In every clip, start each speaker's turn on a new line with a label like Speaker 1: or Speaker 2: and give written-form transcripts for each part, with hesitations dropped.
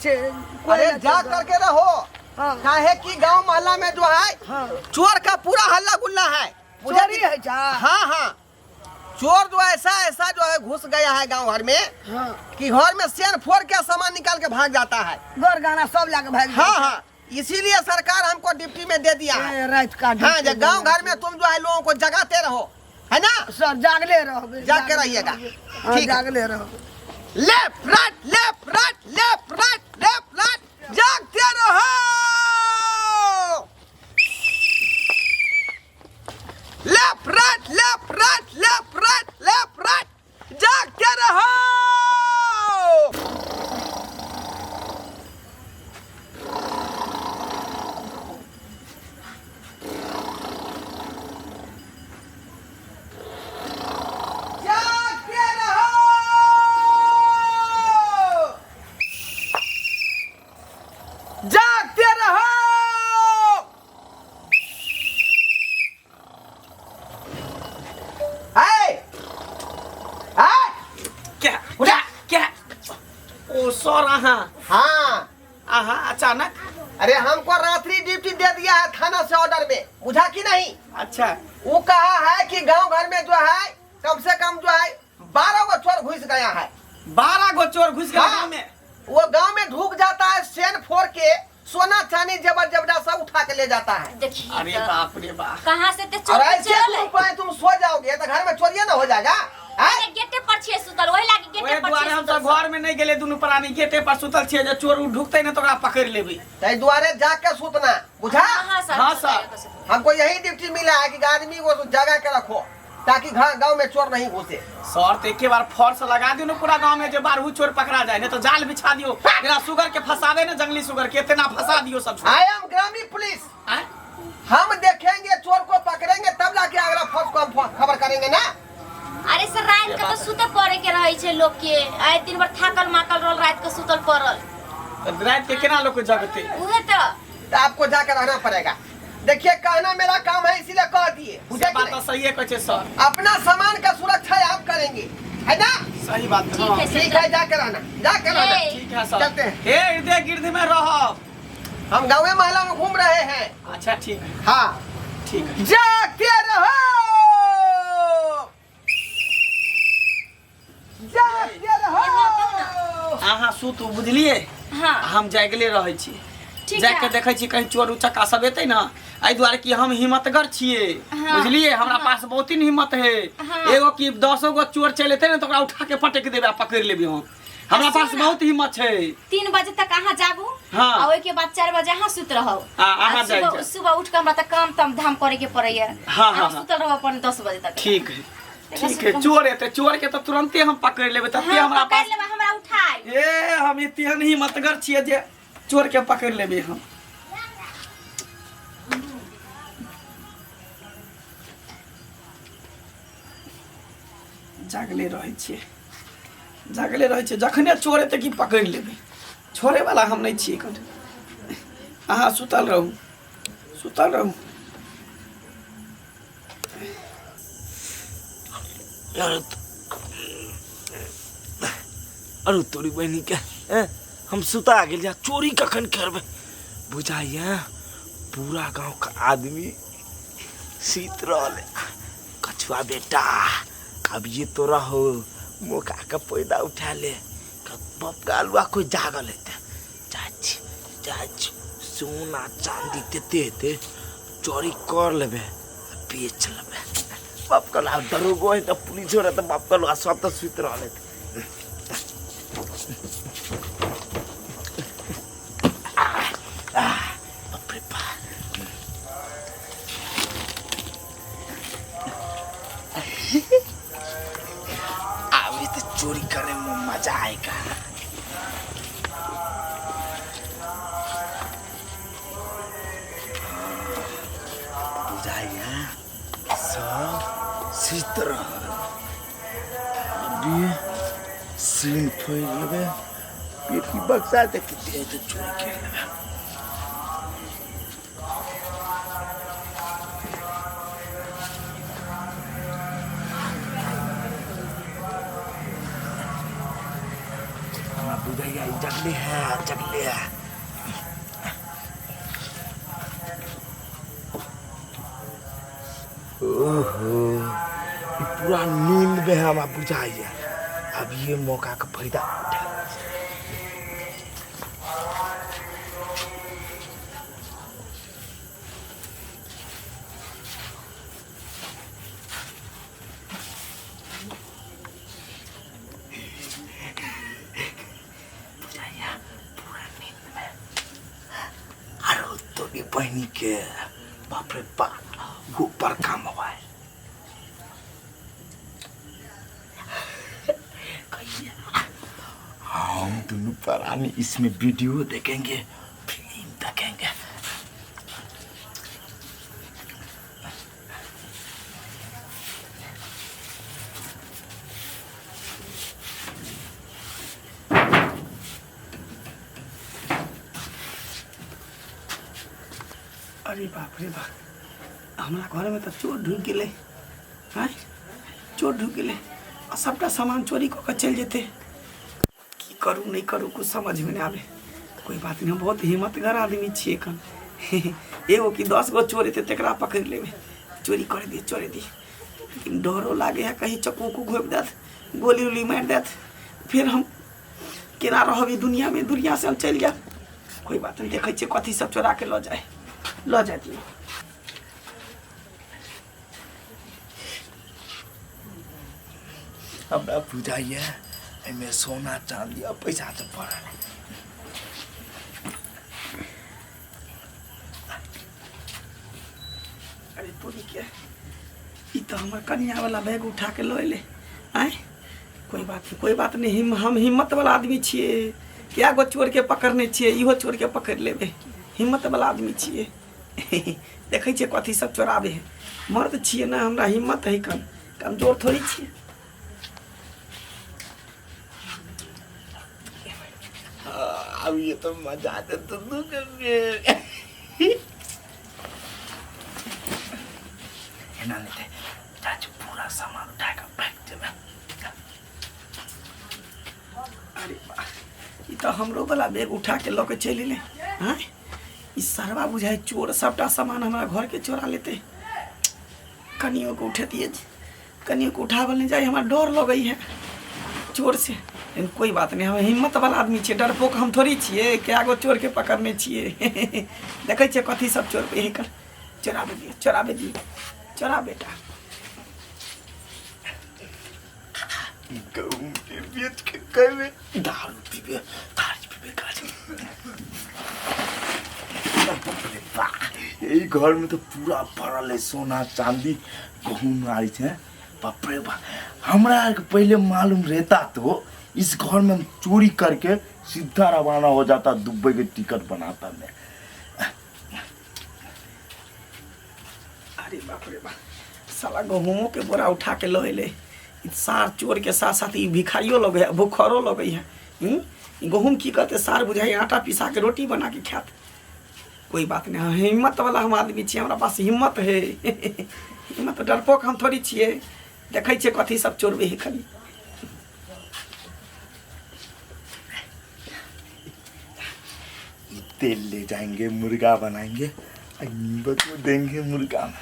Speaker 1: छे।
Speaker 2: अरे जा करके रहो। काहे कि गांव मोहल्ला में जो है चोर का पूरा हल्ला गुल्ला है।
Speaker 1: चोरी है जा।
Speaker 2: हाँ हाँ, चोर जो ऐसा ऐसा जो है घुस गया है गांव घर में कि घर में सेन फोड़ के सामान निकाल के भाग जाता है।
Speaker 1: गोर गाना सब लाके भाग।
Speaker 2: हाँ हाँ, इसीलिए सरकार हमको ड्यूटी में दे दिया है।
Speaker 1: रात का
Speaker 2: हाँ, जब गांव घर में तुम जो है लोगों को जगाते रहो, है ना
Speaker 1: सर, जागले रहो,
Speaker 2: जाग के रहिएगा। ठीक,
Speaker 1: जागले रहो।
Speaker 2: Left right left right left right left right, जागते रहो। Left right left right left right left right, जागते रहो। जागते रहो।
Speaker 3: क्या उठा क्या? ओ सो रहा।
Speaker 2: हाँ,
Speaker 3: अचानक।
Speaker 2: अरे हमको रात्रि ड्यूटी दे दिया है थाना से ऑर्डर में, बुझा कि नहीं?
Speaker 3: अच्छा,
Speaker 2: वो कहा है कि गांव घर में जो है कम से कम जो है 12 गो चोर घुस गया है।
Speaker 3: 12 गो चोर घुस गए
Speaker 2: हाँ।
Speaker 3: गाँव में।
Speaker 2: वो गांव में ढुक जाता है, सेन फोड़ के सोना चांदी जेवर जबड़ा सब उठा के ले जाता है।
Speaker 4: देखिए
Speaker 3: अरे
Speaker 4: तो
Speaker 3: बाप रे बाप।
Speaker 4: कहाँ से ते
Speaker 2: और
Speaker 4: चोर
Speaker 2: ऐसे
Speaker 4: चल
Speaker 2: तुम पाए तुम सो जाओगे तो घर में चोरिया ना हो जाएगा।
Speaker 4: अरे गेटे पर छे सुतल वही लागी गेटे
Speaker 3: ओए
Speaker 4: पर
Speaker 3: द्वारे
Speaker 4: छे
Speaker 3: हम सब घर में नहीं गेले, दुनू प्राणी गेटे पर सुतल छिए। जो चोर ढुकते न तो ओकरा पकड़ लेबे।
Speaker 2: तै द्वारे जाग के सूतना, बुझा?
Speaker 4: हाँ सर,
Speaker 3: हाँ, सर।
Speaker 2: हमको यही ड्यूटी मिला है कि आदमी को जगा के रखो ताकि गांव में चोर नहीं घुसे।
Speaker 3: सर तो एक बार फोर्स लगा दियो न पूरा गांव में, जो 12 चोर पकड़ा जाए, नहीं तो जाल बिछा दियो। मेरा सुगर के फंसावे न, जंगली सुगर के इतना फंसा दियो सब।
Speaker 2: आई एम ग्रामीण पुलिस।
Speaker 3: आय?
Speaker 2: हम देखेंगे चोर को पकड़ेंगे तब जाके अगला फोर्स को हम खबर करेंगे ना।
Speaker 4: अरे सर रात के तो सुते पड़े के रही छे लोग के। आए दिन भर थाकल माकल रोल, रात के सुतल पड़ल।
Speaker 3: रात के केना लोग जगते?
Speaker 4: उहे तो
Speaker 2: आपको जाकर रहना पड़ेगा। देखिए, कहना मेरा काम है इसीलिए कह दिए।
Speaker 3: मुझे बात तो सही है कहे सर।
Speaker 2: अपना सामान का सुरक्षा आप करेंगे, है ना?
Speaker 3: सही बात है।
Speaker 4: ठीक है सर।
Speaker 2: ठीक है, जाकर रहना, जाकर रहना।
Speaker 4: ए,
Speaker 3: ठीक है सर।
Speaker 2: चलते हैं।
Speaker 3: हे इर्द गिर्द में रहो।
Speaker 2: हम गाँव मोहल्ला में घूम रहे हैं।
Speaker 3: अच्छा ठीक है,
Speaker 2: हाँ,
Speaker 3: ठीक है।
Speaker 2: जागते रहो, जागते रहो।
Speaker 3: अहाँ सुतू, बुझलिए?
Speaker 4: हाँ
Speaker 3: हम जागले रहे छी।
Speaker 4: ठीक
Speaker 3: जाके
Speaker 4: है।
Speaker 3: देखे छी कहीं चोर उचक्का सब एते ना, एहि दुआरे कि हम हिम्मतगर छिए।
Speaker 4: हाँ।
Speaker 3: बुझलिए? हमरा पास बहुत ही हिम्मत है।
Speaker 4: हाँ।
Speaker 3: एगो की 10 गो चोर चल एते ना तो ओकरा उठा के पटक देबे आ पकड़ लेबे हम। हमरा पास बहुत हिम्मत है।
Speaker 4: 3 बजे तक अहाँ जागू।
Speaker 3: हाँ।
Speaker 4: और ओइ के बाद 4 बजे अहाँ सुत रहो।
Speaker 3: अहाँ जाग जाओ।
Speaker 4: सुबह उठ के हमरा तक काम तम धाम करे के पड़ैया।
Speaker 3: हाँ,
Speaker 4: अहाँ
Speaker 3: हाँ।
Speaker 4: सुतल रहो अपन 10 बजे तक।
Speaker 3: ठीक है, ठीक है। चोर एते, चोर के तो तुरंते हम पकड़ लेबे। तब
Speaker 4: हाँ,
Speaker 3: हमरा
Speaker 4: पकड़
Speaker 3: पास
Speaker 4: लेबे, हमरा उठाई।
Speaker 3: ए हम इतन हिम्मतगर छिए जे चोर के पकड़ लेबे हम। जागले रहे छिए, जागले रहे छिए। जखने चोर एते कि पकड़ लेबे। छोड़े वाला हम नहीं छिए कहीं। अहाँ सुतल रहू, सुतल रहू।
Speaker 5: अरे तोरी बहनी के हम सुता गेल जा, चोरी कखन करबे? बुझाइए पूरा गांव का आदमी सीत रहले। कछुआ बेटा, अब ये तो रहो मौका का पैदा उठा ले। बाप गालुआ कोई जागल है, चाची सोना चांदी देते चोरी कर लेबे, बेच लेबे। बाप कहला दरोगो है तो पुलिस हो रहा, तो बाप कहला सब तो सुत रहले। अभी तो चोरी करने में मजा आएगा। बुझाइए सब सीत रहल। अभी सीन फोड़ लेबे, पेट की बक्सा देख के तो चोरी कर लेबे। बुझाइए जगले है जगले है। ओहो ये पूरा नींद में हम बुझाइए। अब ये मौका का फायदा उठा। बहनी के बाप रे बाप ऊपर का मोबाइल हम दोनों परानी इसमें वीडियो देखेंगे, फिल्म देखेंगे।
Speaker 3: अरे बाप रे बाप, हमारा घर में तो चोर ढूंढ के ले, चोर ढूंढ के ले और सबका सामान चोरी कर चल जेते। की करूँ नहीं करूँ कुछ समझ में नहीं आवे। कोई बात नहीं, हम बहुत हिम्मतगर आदमी छे कन। एगो कि 10 गो चोर थे तकरा पकड़ लेवे, चोरी कर दी लेकिन डरो लागे है कहीं चक्कू को घोप देत, गोली उली मार देत, फिर हम केना रहबी दुनिया में, दुनिया से हम चल जाए। कोई बात नहीं, देखे कथी सब चोरा के लो जाती।
Speaker 5: हमरा बुझाइए एमे सोना चांदी और पैसा तो पड़ल।
Speaker 3: अरे तोरी क्या, ई तो हमार कन्या वाला बैग उठा के लो ले आए। कोई बात नहीं, हम हिम्मत वाला आदमी छिए। क्या गो चोर के पकड़ने छिए, इहो चोर के पकड़ लेबे। हिम्मत वाला आदमी छिए। देखे छिए कथी सब चोराबे है। मर्द छिए ना, हमरा हिम्मत है कमजोर थोड़ी छिए।
Speaker 5: अब ये तो मजा आता तो ना लेते चाचू पूरा सामान उठा कर फेंक देवे।
Speaker 3: अरे वाह, ई तो हमरो वाला बैग उठा के लोके चली ले। हाँ, ई सरवा बुझाए चोर सबटा सामान हमारा घर के चोरा लेते। कनियों को उठे दिए, कनियों को उठावल नहीं जाए, हमारा डर लगई है चोर से। लेकिन कोई बात नहीं, हम हिम्मत वाला आदमी छिए, डरपोक हम थोड़ी छिए। क्या गो चोर के पकड़ने छिए। देखे छिए कथी सब चोर पे कर चोराबे दिए चोरा बेटा।
Speaker 5: गहूं के बेच के कहवे दारू पीबे काज। यही घर में तो पूरा भरल है सोना चांदी गहूं आरी है। बाप रे बाप, हमरा पहले मालूम रहता तो इस घर में चोरी करके सीधा रवाना हो जाता, दुबई के टिकट बनाता मैं।
Speaker 3: अरे बाप रे बाप, साला गहूमों के बोरा उठा के लो ले। सार चोर के साथ साथ भिखारियों लोग है, भूखरो लोग है। गहूम की कहते सार बुझाई आटा पिसा के रोटी बना के खाते। कोई बात नहीं, हिम्मत वाला हम आदमी छिए, हमारा पास हिम्मत है। हिम्मत डरपोक हम थोड़ी छिए। देखे छिए कथी सब चोरबे है खाली।
Speaker 5: तेल ले जाएंगे, मुर्गा बनाएंगे, नींबू को देंगे मुर्गा में।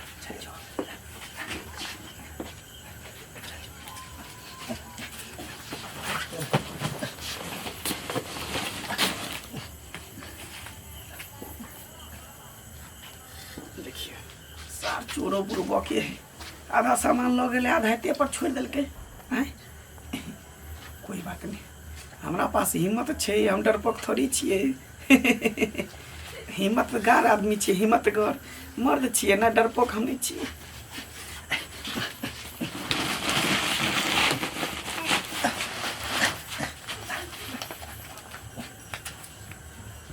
Speaker 3: देखिए सार चोरो बुरबो के आधा सामान लो गए, आधा ते पर छोड़ दिल के। कोई बात नहीं, हमारा पास हिम्मत छे, हम डरपोक थोड़ी छिए। हिम्मतगार आदमी छिए, हिम्मतगार मर्द छिए ना, डरपोक हम नहीं छिए।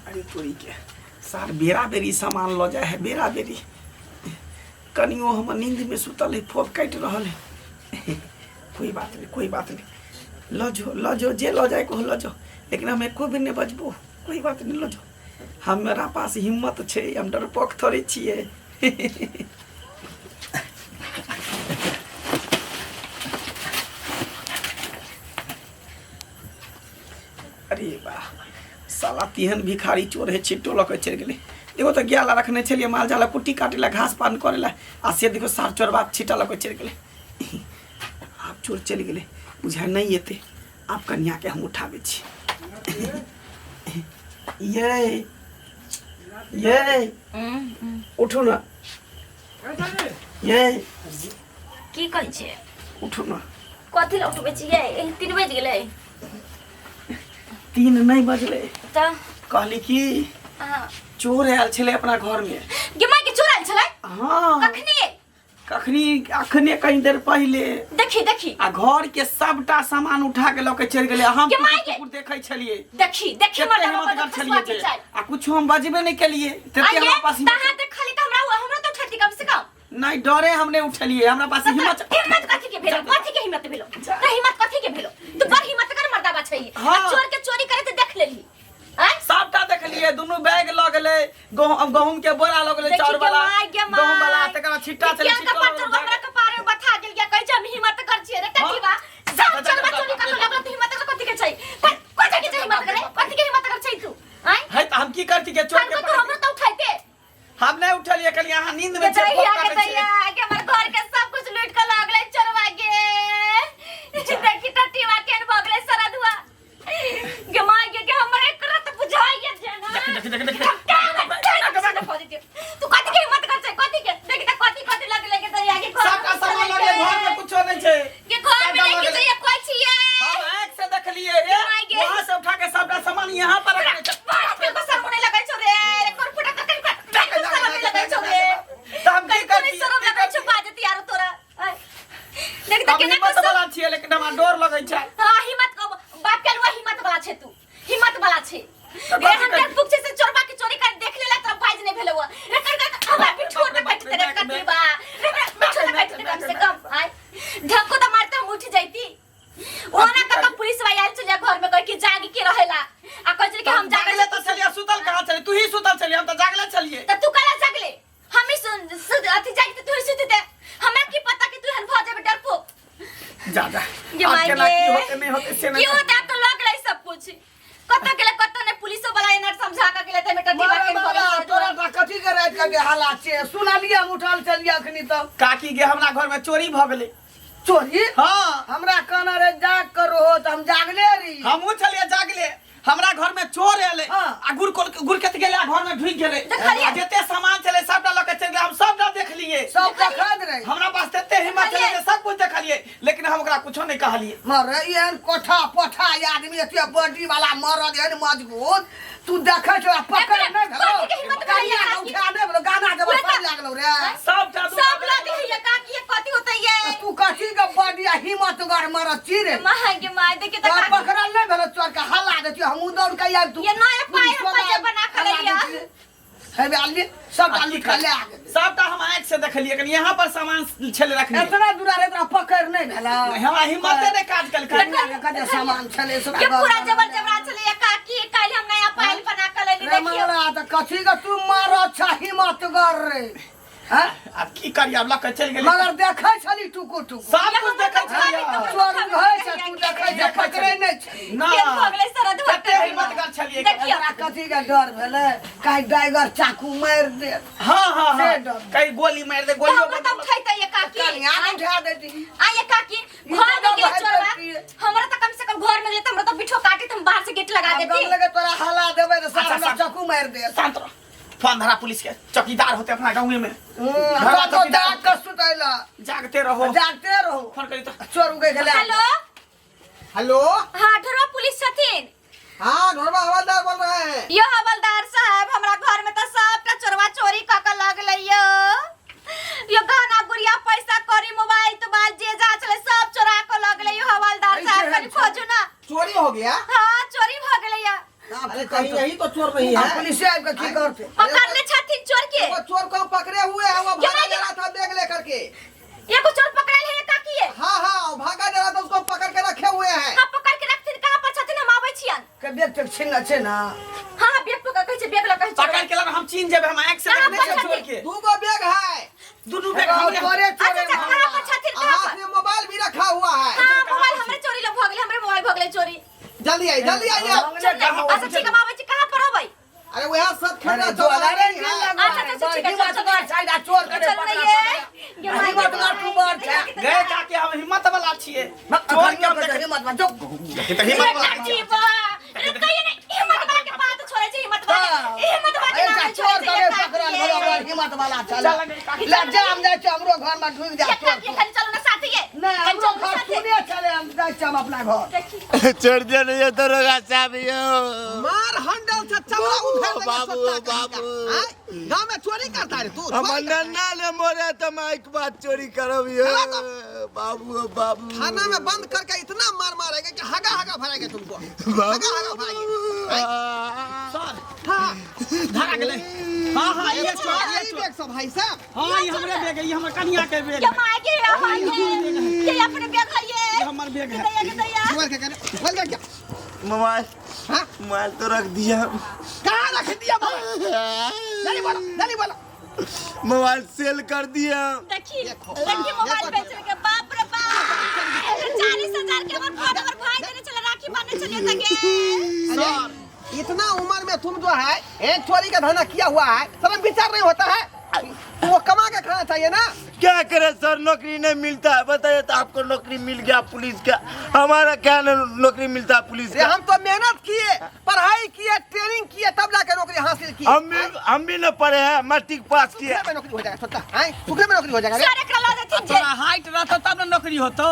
Speaker 3: अरे तोरी के सार बेरा बेरी सामान लो जाए है, बेरा बेरी। कनियो हम नींद में सुतल है, फोक काट रहा है। कोई बात नहीं, लो जो जे लो जाए को लो जाओ, लेकिन हम एको भी नहीं बचबो। कोई बात नहीं, लो जाओ, हमारा पास हिम्मत छे, हम डरपोक थोड़ी छिए। अरे वाह, तिहन भिखारी चोर है छिट्टो लके चल गेले देखो तो ग्याला रखने चलिए माल जाला कुट्टी काटेला घास पान करेला आ से देखो सार चोरबा छिटा लके चल गेले आप चोर चल गेले बुझा नहीं येते आप कन्या के हम उठावे छी ये उठो ना ये
Speaker 4: की कहै छै
Speaker 3: उठो ना
Speaker 4: कथि ला उठबै छियै 3 बज गेलै
Speaker 3: 3 नहीं बजले
Speaker 4: त
Speaker 3: कहली कि चोर आयल छले अपना घर में
Speaker 4: गे माय के चोर आयल छलै
Speaker 3: हाँ
Speaker 4: कखनी
Speaker 3: अखने कहीं देर पहले
Speaker 4: देखी
Speaker 3: आ घर के सबटा सामान उठा के लके चल गेले हम
Speaker 4: के माय के
Speaker 3: देखे छलिए
Speaker 4: देखी
Speaker 3: कते हिम्मत कर छलिए आ कुछ हम बजबे नहीं केलिए तते हमरा पास
Speaker 4: तहां देख खाली त हमरा तो उठती कम से कम
Speaker 3: नहीं डरे हमने उठलिए हमरा पास हिम्मत
Speaker 4: कथि के भेलो कथि के हिम्मत भेलो त हिम्मत कथि के भेलो तू बड़ हिम्मत कर मर्दाबा छै चोर के चोरी करे त देख लेली
Speaker 3: सबटा देख लिए दोनों बैग ल गेले गहूम के बोरा ल गेले चाउर वाला गहूम वाला तकरा छिट्टा चले
Speaker 4: छिट्टा हमरा कपारे में बथा गेल या कहै छै हम हिम्मत कर छियै रे कथि बा सब चोरबा चोरी कर लगल त हिम्मत कथि के छै कथि के हिम्मत करे कथि के हिम्मत कर छै तू
Speaker 3: है त हम की करती के चोर के
Speaker 4: तो हमरा त उठाइते
Speaker 3: हम नहीं उठलिए कल यहाँ नींद में
Speaker 4: के हमर घर के सब कुछ लूट के लगले चोरवा के देखी टटीवा केन भगले सरदुआ गे माय के हमर एक रत बुझाइए जना तू कथि के हिम्मत कर छै कथि के देखी त कथि लगले के त आगे घर
Speaker 3: सबका सामान लगे घर में कुछ नहीं छै
Speaker 4: के घर में लेके तो ये कोई छिए
Speaker 3: हम एक से देख लिए वहां से उठा के सबका सामान यहां पर रखने छ
Speaker 4: के बसर होने लगे छो रे करफुटा ककन लगे छो रे
Speaker 3: हम की करती
Speaker 4: शरम लगे छो बाजती यार तोरा देख त केना
Speaker 3: हिम्मत वाला छिए लेकिन हमरा डर लगै छै
Speaker 4: हां हिम्मत बाप के लुआ हिम्मत वाला छे तू हिम्मत वाला छे रे हम के पुछे से चोरबा के चोरी कर देख लेला त बाज नहीं भेलौ रे कर हमरा बिठोर पे बैठ ते कथि बा रे बिठोर पे बैठ ते कम से कम आय धक्को त मारते हम उठ जाईती ओना का पुलिस वाला आइल चलिया घर में कह के जागी के रहेला आ कह कि हम जागले
Speaker 3: तो चलिए सुतल कहां चले तू ही सुतल चलिए हम तो जागले चलिए
Speaker 4: त तू कला जागले हम ही अथि जागी त तू ही सुतते हमरा की पता कि तू हन भ जाबे डरपो
Speaker 3: जा
Speaker 4: ये माय
Speaker 3: के होते नहीं होते से
Speaker 4: क्यों होता तो लग रही सब कुछ कत गेले कत ने पुलिसो वाला एनर समझा के गेले त बेटा दीवा के
Speaker 1: तोरा कथि के रात के हालात छे सुनालिए हम उठल चलिए अखनी त
Speaker 3: काकी के हमरा घर में चोरी भ गेले
Speaker 1: चोरी
Speaker 3: हां
Speaker 1: हमरा कहना रे जाग करो हो त हम जागले रही
Speaker 3: हमहु चलिए जागले हमरा घर में चोर एले
Speaker 1: हाँ।
Speaker 3: आ गुरकत गेले घर में ढुक गेले जते सामान चले सबटा लके चल गए हम सबटा देख लिए
Speaker 1: सब देखत रही
Speaker 3: हमरा पास तते हिम्मत चले जे सब कुछ देखलिए लेकिन हम ओकरा कुछो नहीं कहलिए
Speaker 1: मरे एहन कोठा पोठा आदमी एते बॉडी वाला मरद एहन मजबूत तू देखे छो पकड़ नहीं भेलो कहिया उठा दे बोलो गाना के बस लागलो रे
Speaker 3: सबटा
Speaker 4: सब लगे है काकी कथि होतै ये
Speaker 1: तू कथि के बॉडी हिम्मत गड़ मरद चिरे
Speaker 4: माय के माय देखे त
Speaker 1: पकड़ल नहीं भेलो चोर के हल्ला देती हम दौड़ के आब तू
Speaker 4: ये नया पाए हम बना के लिया
Speaker 1: है आली सब आली खले आ गए
Speaker 3: सबटा हम आंख से देखलिए कि यहाँ पर सामान छले रखने
Speaker 1: इतना दूरा रे इतना पकड़ नहीं भेला
Speaker 3: हमरा हिम्मत ने काज कल कर
Speaker 1: कते सामान छले सब
Speaker 4: ये पूरा जबरदस्त चले काकी काल हम नया पाइल बना के लेली देखियो
Speaker 1: हमरा त कथि के तू मारो छ हिम्मत गड़ रे हां
Speaker 3: अब की करिए अब लक चल गेले
Speaker 1: मगर देखै छली टुकु टुकु
Speaker 3: सब कुछ देखै छलिए
Speaker 1: चोर होय छ तू देखै जे पकड़े नहीं छ
Speaker 3: ना
Speaker 4: ये भगले सरद
Speaker 3: कते हिम्मत कर छलिए
Speaker 4: देखियो
Speaker 1: हमरा कथि के डर भेले काई टाइगर चाकू मार दे
Speaker 3: हां हां
Speaker 1: से डर
Speaker 3: कई गोली मार दे गोलियों
Speaker 4: हम त उठाई त ये काकी
Speaker 1: कन्या उठा देती
Speaker 4: आ ये काकी घर में गेल चोरवा हमरा त कम से कम घर में गेल त हमरा त बिठो काटी तुम बाहर से गेट लगा देती
Speaker 1: गम लगे तोरा हला देबे त सारा चाकू मार दे
Speaker 3: शांत रहो फोन धरा पुलिस के चौकीदार होते अपना गांव में
Speaker 1: हमरा तो जाग के सुतैला
Speaker 3: जागते रहो फोन करी तो
Speaker 1: चोर उगे गेले
Speaker 4: हेलो
Speaker 2: हेलो
Speaker 4: हां ढोरवा पुलिस छथिन
Speaker 2: हाँ ढोरवा हवलदार बोल रहे हैं
Speaker 4: यो हवलदार साहब हमरा घर में त सबटा चोरवा चोरी क के लगलै यो गहना गुड़िया पैसा कौड़ी मोबाइल तो बाल जे जा चले सब चोरा के लगलै यो हवलदार साहब कनी खोजू ना
Speaker 2: चोरी हो गया
Speaker 4: हां चोरी भ गेलै या
Speaker 2: अरे कहीं यही तो चोर नहीं है
Speaker 1: पुलिस आब के की करते
Speaker 4: पकड़ ले छथिन चोर के
Speaker 2: वो चोर को पकड़े हुए हैं वो भागा जा रहा था बैग लेकर के
Speaker 4: एगो चोर पकड़ल है काकी है
Speaker 2: हाँ हाँ वो भागा जा रहा था उसको पकड़ के रखे हुए हैं
Speaker 4: हां पकड़ के रखथिन कहां पर छथिन हम आबै छियन
Speaker 1: के बैग तक छिन छै ना
Speaker 4: हां बैग पकड़ कहै छै बैग लगा
Speaker 3: पकड़ के लग हम चीन जेबे हम आंख से देखने से चोर के
Speaker 2: दो गो बैग है
Speaker 3: दोनों बैग हमरे
Speaker 1: चोरे
Speaker 4: अच्छा कहां पर छथिन कहां
Speaker 2: हाथ में मोबाइल भी रखा हुआ है
Speaker 4: हां मोबाइल हमरे चोरी ल भ गेलै हमरे मोबाइल भ गेलै चोरी
Speaker 2: जल्दी आइए
Speaker 4: अच्छा ठीक है हम आबै छी कहां पर
Speaker 1: जो हिम्मत वाला चल लज्जा हम जाए हमरो घर में ढुक जा नहीं हमरो घर सुने चले हम जाए हम अपना घर
Speaker 5: छोड़ दिया नहीं ये दरोगा साहब यो
Speaker 2: मार हंडल से चमड़ा उधर
Speaker 5: बाबू
Speaker 2: गांव में चोरी करता है तू
Speaker 5: हम नन्ना ने मोरे तो मैं एक बात चोरी करब यो बाबू
Speaker 2: थाना में बंद करके इतना मार मारेंगे कि हगा हगा भरेंगे तुमको हगा हगा भरेंगे सर हां धरा गेले हां ये बैग सब भाई साहब
Speaker 3: हां ये हमरे बैग है, ये हमर कन्या के बैग
Speaker 4: क्या मांगे ये अपने बैग है
Speaker 3: ये हमर बैग है।
Speaker 2: बोल के करे बोल दे क्या
Speaker 5: मोबाइल
Speaker 2: हां
Speaker 5: मोबाइल तो रख दिया
Speaker 2: कहां रख दिया मोबाइल जल्दी बोलो
Speaker 5: मोबाइल सेल कर दिया
Speaker 4: देखिए मोबाइल बेचने के बाप रे बाप 40,000 के और भाई देने चले राखी बांधने चले तके
Speaker 2: सर इतना उम्र में तुम जो है एक चोरी का धंधा किया हुआ है शर्म विचार नहीं होता है तो वो कमा के खाना चाहिए ना
Speaker 5: क्या करे सर नौकरी नहीं मिलता है बताइए तो आपको नौकरी मिल गया पुलिस का हमारा क्या नौकरी मिलता है पुलिस का
Speaker 2: हम तो मेहनत किए पढ़ाई किए ट्रेनिंग किए तब जाके नौकरी हासिल की
Speaker 5: हम भी न पढ़े हैं मैट्रिक पास किए
Speaker 2: में नौकरी हो जाएगा सोचता है सुखले में नौकरी हो जाएगा
Speaker 4: सारे कला देती जे
Speaker 3: तोरा हाइट रहतो तब न नौकरी होतो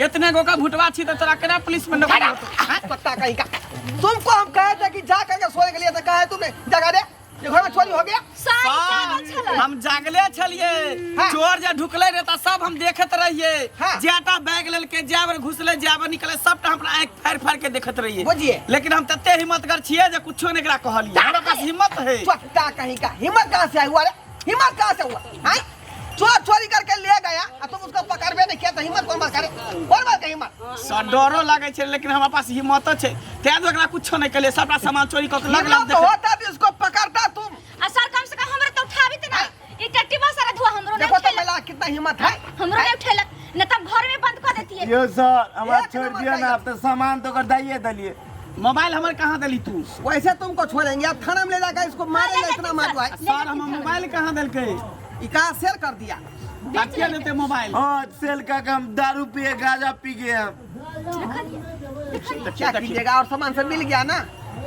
Speaker 3: इतने गो का भुटवा छी तो तोरा केना पुलिस में नौकरी होतो
Speaker 2: पत्ता कहीं का तुमको हम कहे थे कि जा करके सोने के लिए तो कहे तुमने जगह दे ये घर में चोरी हो गया
Speaker 3: सर हम जागले छलिए
Speaker 2: हाँ।
Speaker 3: चोर जे ढुकले रहता सब हम देखत रहिए
Speaker 2: हाँ।
Speaker 3: जेटा बैग लेल के जाबर घुसले जाबर निकले सबटा हमरा आंख फाड़ के देखत रहिए
Speaker 2: बुझिए
Speaker 3: लेकिन हम तते हिम्मतगर छिए जे कुछो नहीं करा कहलिए हमरा पास हिम्मत है
Speaker 2: पत्ता कहीं का हिम्मत कहाँ से हुआ रे हिम्मत कहाँ से हुआ हैं चोर चोरी करके ले गया और तुम उसको पकड़बे नहीं किया तो हिम्मत कौन बात करे कौन बात का हिम्मत
Speaker 3: सर डरो लागे छे लेकिन हमरा पास हिम्मत छे ते ओकरा कुछो नहीं कले सबटा सामान चोरी क के लगला
Speaker 2: हिम्मत होता तो इसको पकड़ता तुम
Speaker 4: आ सर कम से कम हमरा तो उठावी त ना ई टट्टी बा सारा धुआ हमरो
Speaker 2: देखो तो
Speaker 4: नहीं
Speaker 2: महिला कितना हिम्मत है
Speaker 4: हमरो नहीं उठेलक न तब घर में बंद कर देती है
Speaker 5: यो सर हमारा
Speaker 2: एक
Speaker 5: छोड़
Speaker 2: नंबर
Speaker 5: दिया ना
Speaker 2: का
Speaker 5: आप तो सामान तो कर दाइए दलिए
Speaker 3: मोबाइल हमर कहां दली तू
Speaker 2: वैसे तुमको छोड़ेंगे अब थाना में ले जाकर इसको मारेंगे इतना मारवा है
Speaker 3: सर हम मोबाइल कहां दलके
Speaker 2: इका शेयर कर दिया
Speaker 3: क्या देते मोबाइल
Speaker 5: हाँ सेल का हम दारू पिए गांजा पी गए हम
Speaker 2: क्या कीजिएगा और सामान सब मिल गया ना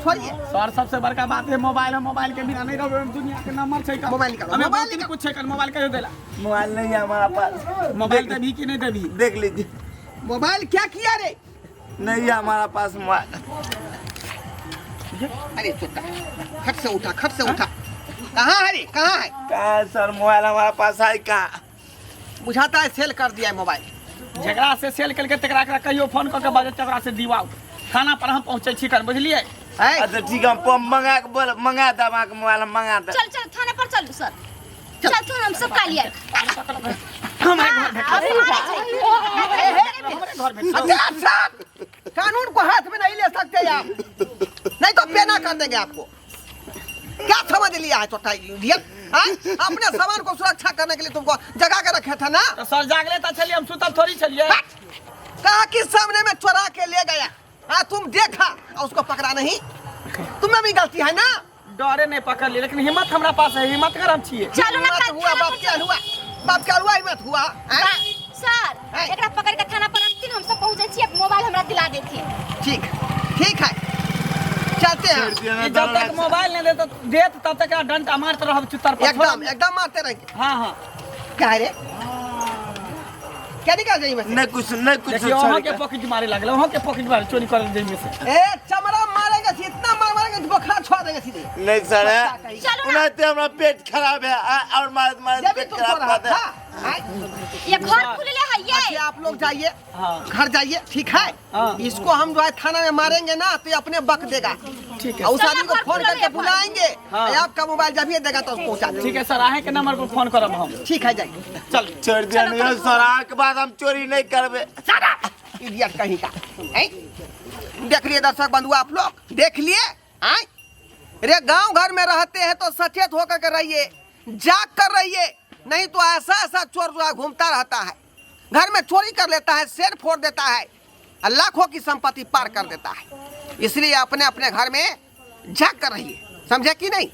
Speaker 2: छोड़िए
Speaker 3: सर सबसे बड़का बात है मोबाइल के बिना नहीं रहो दुनिया के नंबर छै का
Speaker 2: मोबाइल निकालो,
Speaker 3: हमें
Speaker 2: मोबाइल
Speaker 3: मोबाइल
Speaker 2: निकालो।
Speaker 3: कुछ छै कर मोबाइल कहियो देला
Speaker 5: मोबाइल नहीं है हमारा पास
Speaker 3: मोबाइल देबी कि नहीं देबी
Speaker 5: देख लीजिए
Speaker 2: मोबाइल क्या किया रे
Speaker 5: नहीं है हमारा पास मोबाइल
Speaker 2: अरे चुट्टा खट से उठा कहाँ है रे कहाँ है
Speaker 5: कहाँ है सर मोबाइल हमारा पास है कहाँ
Speaker 2: बुझाता है सेल कर दिया है मोबाइल
Speaker 3: झगड़ा से सेल करके तकरा कहियो फोन करके बाजे तकरा से दिवाओ खाना पर हम पहुंचे छी कर बुझलिए
Speaker 2: है
Speaker 5: अच्छा ठीक है हम मंगा के बोल मंगा दे हमारा के मोबाइल हम मंगा दे
Speaker 4: चल चल थाने पर चल सर चल तू हम सब का लिए
Speaker 3: हमारे घर में
Speaker 2: अच्छा कानून को हाथ में नहीं ले सकते आप नहीं तो पेना कर देंगे आपको क्या समझ लिया है छोटा इडियट अपने सामान को सुरक्षा करने के लिए तुमको जगा के रखे थे ना
Speaker 3: तो सर जागले तो चलिए हम सुतल थोड़ी चलिए
Speaker 2: कहा कि सामने में चुरा के ले गया तुम देखा और उसको पकड़ा नहीं तुम्हें भी गलती है ना
Speaker 3: डरे नहीं पकड़ लिए लेकिन हिम्मत हमरा पास है हिम्मत कर हम छिए
Speaker 4: चलो ना
Speaker 2: हिम्मत हुआ बाप क्या हुआ हिम्मत हुआ हैं?
Speaker 4: सर एकरा पकड़ के थाना पर रखती हम सब पहुंचे छी मोबाइल हमरा दिला देती
Speaker 2: ठीक है चलते हैं
Speaker 3: ये जब तक मोबाइल नहीं देत तब तक डंडा मारते रहब चुतर पर
Speaker 2: एकदम मारते रहेंगे
Speaker 3: हां
Speaker 2: क्या है रे क्या निकाल जाइए
Speaker 5: नहीं कुछ
Speaker 3: देखिए वहां के पॉकेट मारे लागले वहां के पॉकेट मारे चोरी कर दे में से
Speaker 2: ए चमड़ा मारेगा इतना मारेगा कि बुखार छोड़ देगा सीधे
Speaker 5: नहीं सर
Speaker 4: चलो ना।
Speaker 5: उन्हें हमारा पेट खराब है और मार
Speaker 2: जब भी
Speaker 5: पेट
Speaker 2: तुमको
Speaker 5: खराब
Speaker 2: रहा
Speaker 5: कर दे
Speaker 2: था
Speaker 4: ये घर खुले है ये
Speaker 2: अच्छा आप लोग जाइए
Speaker 3: हाँ।
Speaker 2: घर जाइए ठीक है
Speaker 3: हाँ।
Speaker 2: इसको हम जो है थाना में मारेंगे ना तो ये अपने बक देगा
Speaker 3: ठीक है
Speaker 2: और उस
Speaker 4: चलो,
Speaker 2: आदमी को
Speaker 4: घर
Speaker 2: फोन
Speaker 4: खुला
Speaker 2: करके
Speaker 4: है,
Speaker 2: बुलाएंगे
Speaker 3: हाँ।
Speaker 2: और आपका मोबाइल जब ही देगा तो पहुंचा देंगे
Speaker 3: ठीक है सर आहे के नंबर पर फोन करब हम
Speaker 2: ठीक है जाइए
Speaker 3: चल
Speaker 5: छोड़ दिया नहीं सर के बाद हम चोरी नहीं करबे
Speaker 2: इडियट कहीं का हैं? देख लिए दर्शक बंधु आप लोग देख लिए हैं? रे गांव घर में रहते हैं तो सचेत होकर के रहिए जाग कर रहिए नहीं तो ऐसा चोर जो है घूमता रहता है घर में चोरी कर लेता है शेर फोड़ देता है और लाखों की संपत्ति पार कर देता है इसलिए अपने अपने घर में जाग कर रहिए समझे कि नहीं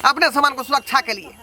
Speaker 2: अपने सामान को सुरक्षा के लिए